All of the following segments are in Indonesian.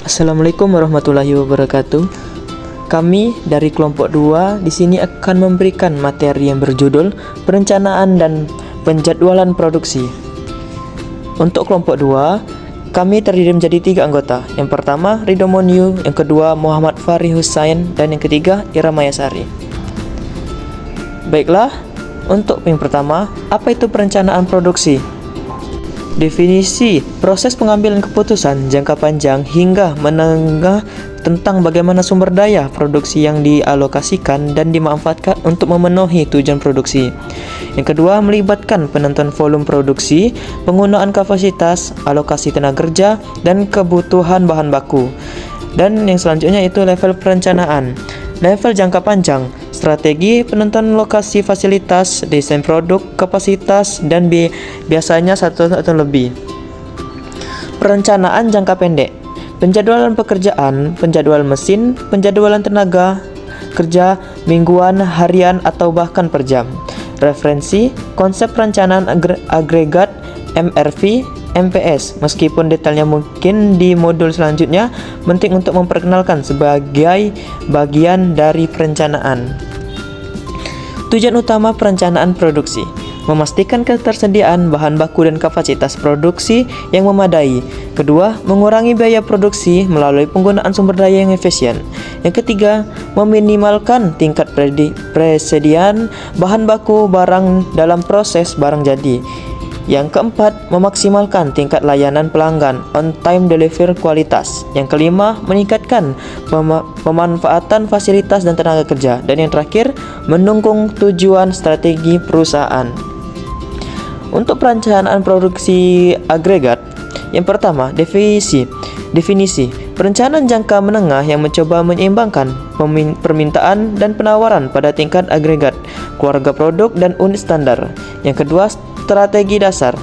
Assalamualaikum warahmatullahi wabarakatuh. Kami dari kelompok 2 di sini akan memberikan materi yang berjudul perencanaan dan penjadwalan produksi. Untuk kelompok 2, kami terdiri menjadi 3 anggota. Yang pertama Ridho Moniu, yang kedua Muhammad Fahri Husain, dan yang ketiga Ira Mayasari. Baiklah, untuk yang pertama, apa itu perencanaan produksi? Definisi proses pengambilan keputusan jangka panjang hingga menengah tentang bagaimana sumber daya produksi yang dialokasikan dan dimanfaatkan untuk memenuhi tujuan produksi. Yang kedua, melibatkan penentuan volume produksi, penggunaan kapasitas, alokasi tenaga kerja, dan kebutuhan bahan baku. Dan yang selanjutnya itu level perencanaan. Level jangka panjang, strategi, penentuan lokasi fasilitas, desain produk, kapasitas, dan biasanya satu atau lebih. Perencanaan jangka pendek, penjadwalan pekerjaan, penjadwalan mesin, penjadwalan tenaga kerja, mingguan, harian, atau bahkan per jam. Referensi, konsep perencanaan agregat, MRV, MPS. Meskipun detailnya mungkin di modul selanjutnya, penting untuk memperkenalkan sebagai bagian dari perencanaan. Tujuan utama perencanaan produksi: memastikan ketersediaan bahan baku dan kapasitas produksi yang memadai. Kedua, mengurangi biaya produksi melalui penggunaan sumber daya yang efisien. Yang ketiga, meminimalkan tingkat persediaan bahan baku barang dalam proses barang jadi. Yang keempat, memaksimalkan tingkat layanan pelanggan, on-time delivery kualitas. Yang kelima, meningkatkan pemanfaatan fasilitas dan tenaga kerja. Dan yang terakhir, mendukung tujuan strategi perusahaan. Untuk perencanaan produksi agregat, yang pertama, definisi perencanaan jangka menengah yang mencoba menyeimbangkan permintaan dan penawaran pada tingkat agregat, keluarga produk, dan unit standar. Yang kedua, strategi dasar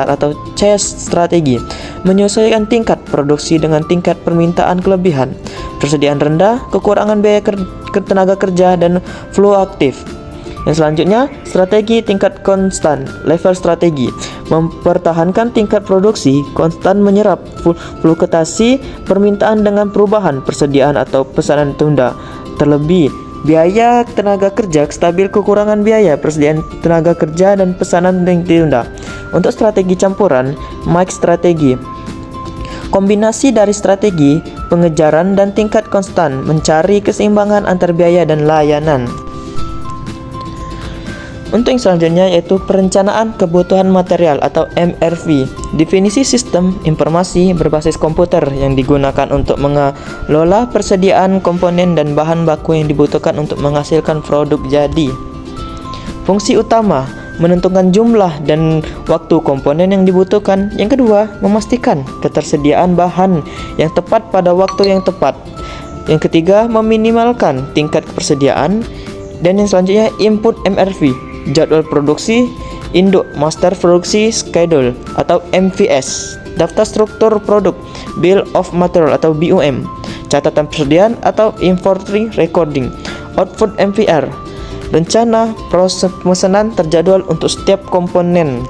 atau CASE strategi, menyesuaikan tingkat produksi dengan tingkat permintaan kelebihan, persediaan rendah, kekurangan biaya tenaga kerja, dan flow aktif. Yang selanjutnya, strategi tingkat konstan, level strategi, mempertahankan tingkat produksi konstan, menyerap fluktuasi permintaan dengan perubahan persediaan atau pesanan tunda. Terlebih, biaya tenaga kerja stabil, kekurangan biaya persediaan tenaga kerja, dan pesanan yang ditunda. Untuk strategi campuran, mix strategi, kombinasi dari strategi, pengejaran, dan tingkat konstan, mencari keseimbangan antar biaya dan layanan. Untuk yang selanjutnya yaitu perencanaan kebutuhan material atau MRV. Definisi sistem informasi berbasis komputer yang digunakan untuk mengelola persediaan komponen dan bahan baku yang dibutuhkan untuk menghasilkan produk jadi. Fungsi utama, menentukan jumlah dan waktu komponen yang dibutuhkan. Yang kedua, memastikan ketersediaan bahan yang tepat pada waktu yang tepat. Yang ketiga, meminimalkan tingkat persediaan. Dan yang selanjutnya, input MRV, jadwal produksi, induk master produksi schedule atau MVS, daftar struktur produk, bill of material atau BOM, catatan persediaan atau inventory recording, output MVR, rencana proses pemesanan terjadwal untuk setiap komponen.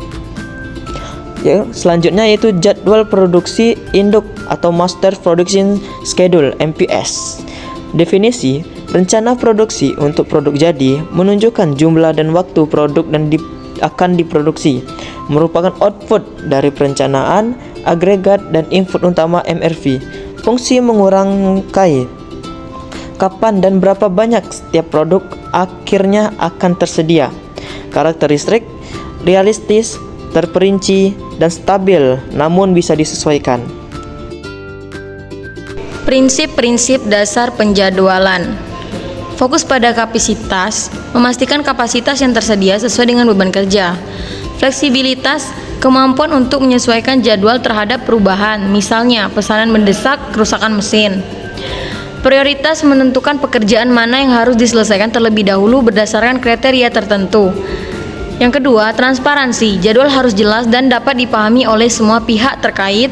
Selanjutnya yaitu jadwal produksi induk atau master production schedule MPS. Definisi, rencana produksi untuk produk jadi menunjukkan jumlah dan waktu produk dan akan diproduksi, merupakan output dari perencanaan agregat dan input utama MRV. Fungsi mengurangkai kapan dan berapa banyak setiap produk akhirnya akan tersedia. Karakteristik realistis, terperinci, dan stabil, namun bisa disesuaikan. Prinsip-prinsip dasar penjadwalan. Fokus pada kapasitas, memastikan kapasitas yang tersedia sesuai dengan beban kerja. Fleksibilitas, kemampuan untuk menyesuaikan jadwal terhadap perubahan, misalnya pesanan mendesak, kerusakan mesin. Prioritas, menentukan pekerjaan mana yang harus diselesaikan terlebih dahulu berdasarkan kriteria tertentu. Yang kedua, transparansi, jadwal harus jelas dan dapat dipahami oleh semua pihak terkait.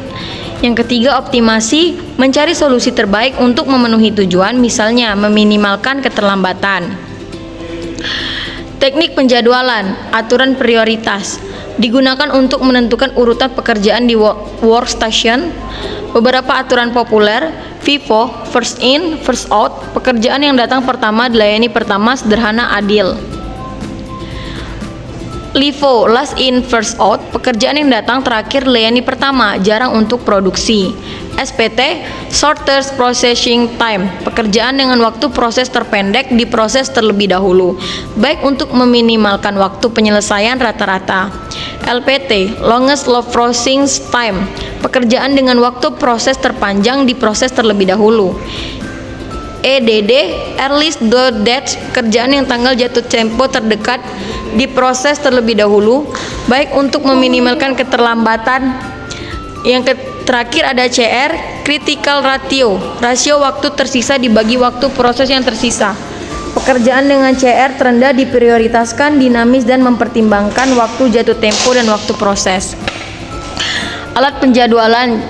Yang ketiga, optimasi, mencari solusi terbaik untuk memenuhi tujuan, misalnya meminimalkan keterlambatan. Teknik penjadwalan, aturan prioritas, digunakan untuk menentukan urutan pekerjaan di workstation, Beberapa aturan populer: FIFO, first in, first out, pekerjaan yang datang pertama dilayani pertama, sederhana, adil. LIFO, last in, first out, pekerjaan yang datang terakhir dilayani pertama, jarang untuk produksi. SPT, shortest processing time, pekerjaan dengan waktu proses terpendek diproses terlebih dahulu, baik untuk meminimalkan waktu penyelesaian rata-rata. LPT, longest low processing time, pekerjaan dengan waktu proses terpanjang diproses terlebih dahulu. EDD, earliest due date, kerjaan yang tanggal jatuh tempo terdekat diproses terlebih dahulu, baik untuk meminimalkan keterlambatan. Yang terakhir ada CR, critical ratio, rasio waktu tersisa dibagi waktu proses yang tersisa. Pekerjaan dengan CR terendah diprioritaskan, dinamis dan mempertimbangkan waktu jatuh tempo dan waktu proses. Alat penjadwalan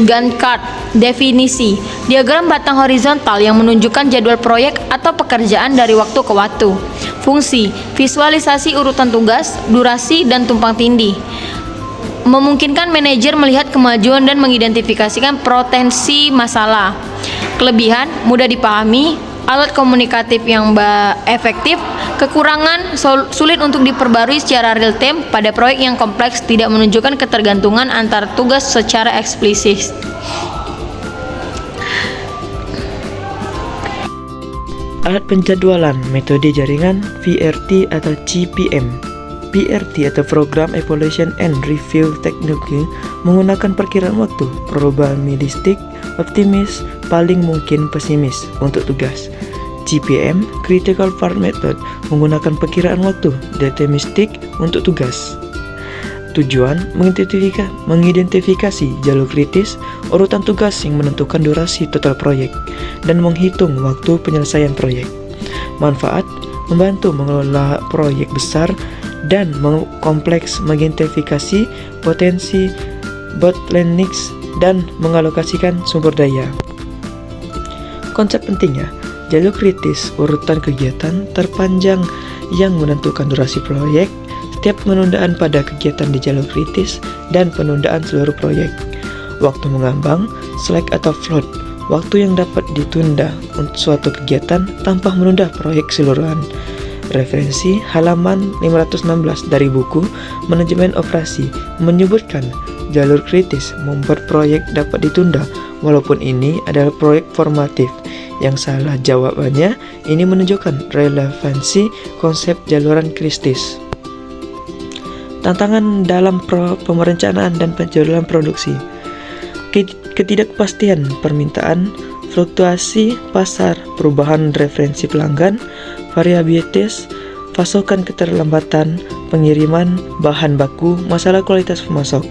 Gantt chart. Definisi: diagram batang horizontal yang menunjukkan jadwal proyek atau pekerjaan dari waktu ke waktu. Fungsi: visualisasi urutan tugas, durasi, dan tumpang tindih. Memungkinkan manajer melihat kemajuan dan mengidentifikasikan potensi masalah. Kelebihan: mudah dipahami, alat komunikatif yang efektif. Kekurangan: sulit untuk diperbarui secara real time pada proyek yang kompleks, tidak menunjukkan ketergantungan antar tugas secara eksplisit. Alat penjadwalan metode jaringan VRT atau GPM. PRT atau Program Evaluation and Review Technique menggunakan perkiraan waktu probabilistik, optimis, paling mungkin pesimis untuk tugas. GPM, Critical Path Method, menggunakan perkiraan waktu deterministik untuk tugas. Tujuan: mengidentifikasi jalur kritis, urutan tugas yang menentukan durasi total proyek, dan menghitung waktu penyelesaian proyek. Manfaat: membantu mengelola proyek besar dan kompleks, mengidentifikasi potensi bottlenecks, dan mengalokasikan sumber daya. Konsep pentingnya: jalur kritis, urutan kegiatan terpanjang yang menentukan durasi proyek, setiap penundaan pada kegiatan di jalur kritis, dan penundaan seluruh proyek. Waktu mengambang, slack atau float, waktu yang dapat ditunda untuk suatu kegiatan tanpa menunda proyek keseluruhan. Referensi halaman 516 dari buku Manajemen Operasi menyebutkan jalur kritis membuat proyek dapat ditunda walaupun ini adalah proyek formatif. Yang salah jawabannya ini menunjukkan relevansi konsep jaluran kritis. Tantangan dalam pemerencanaan dan penjadwalan produksi: ketidakpastian permintaan, fluktuasi pasar, perubahan referensi pelanggan, variabilitas, pasokan keterlambatan, pengiriman bahan baku, masalah kualitas pemasok.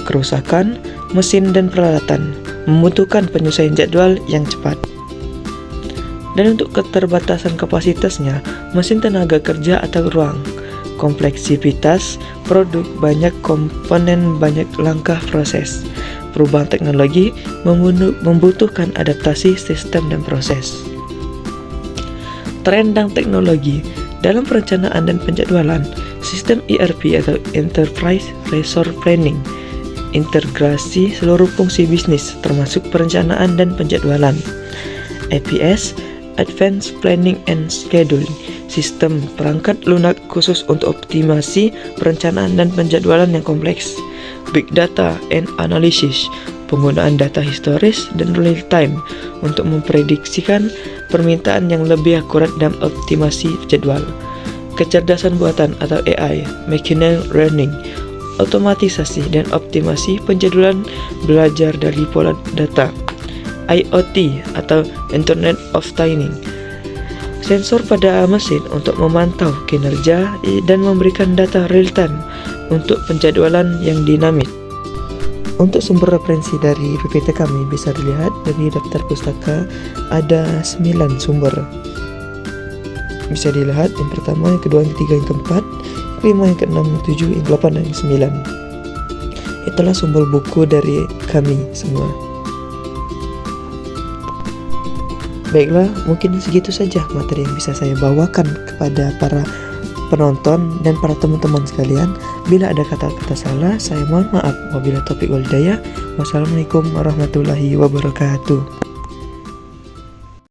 Kerusakan mesin dan peralatan membutuhkan penyesuaian jadwal yang cepat. Dan untuk keterbatasan kapasitasnya, mesin, tenaga kerja atau ruang. Kompleksitas produk, banyak komponen, banyak langkah proses. Perubahan teknologi membutuhkan adaptasi sistem dan proses. Tren dan teknologi dalam perencanaan dan penjadwalan. Sistem ERP atau Enterprise Resource Planning, integrasi seluruh fungsi bisnis termasuk perencanaan dan penjadwalan. APS, Advanced Planning and Scheduling, sistem perangkat lunak khusus untuk optimasi perencanaan dan penjadwalan yang kompleks. Big Data and Analysis, penggunaan data historis dan real time untuk memprediksikan permintaan yang lebih akurat dan optimasi jadwal. Kecerdasan buatan atau AI, Machine Learning, otomatisasi dan optimasi penjadwalan belajar dari pola data. IoT atau Internet of Things, sensor pada mesin untuk memantau kinerja dan memberikan data real time untuk penjadwalan yang dinamis. Untuk sumber referensi dari PPT kami bisa dilihat dari daftar pustaka, ada 9 sumber. Bisa dilihat yang pertama, yang kedua, yang ketiga, yang keempat, yang kelima, yang keenam, yang ketujuh, yang ke-8, dan yang ke-9. Itulah sumber buku dari kami semua. Baiklah, mungkin segitu saja materi yang bisa saya bawakan kepada para penonton dan para teman-teman sekalian. Bila ada kata-kata salah, saya mohon maaf. Wabillahi taufiq wal hidayah. Wassalamualaikum warahmatullahi wabarakatuh.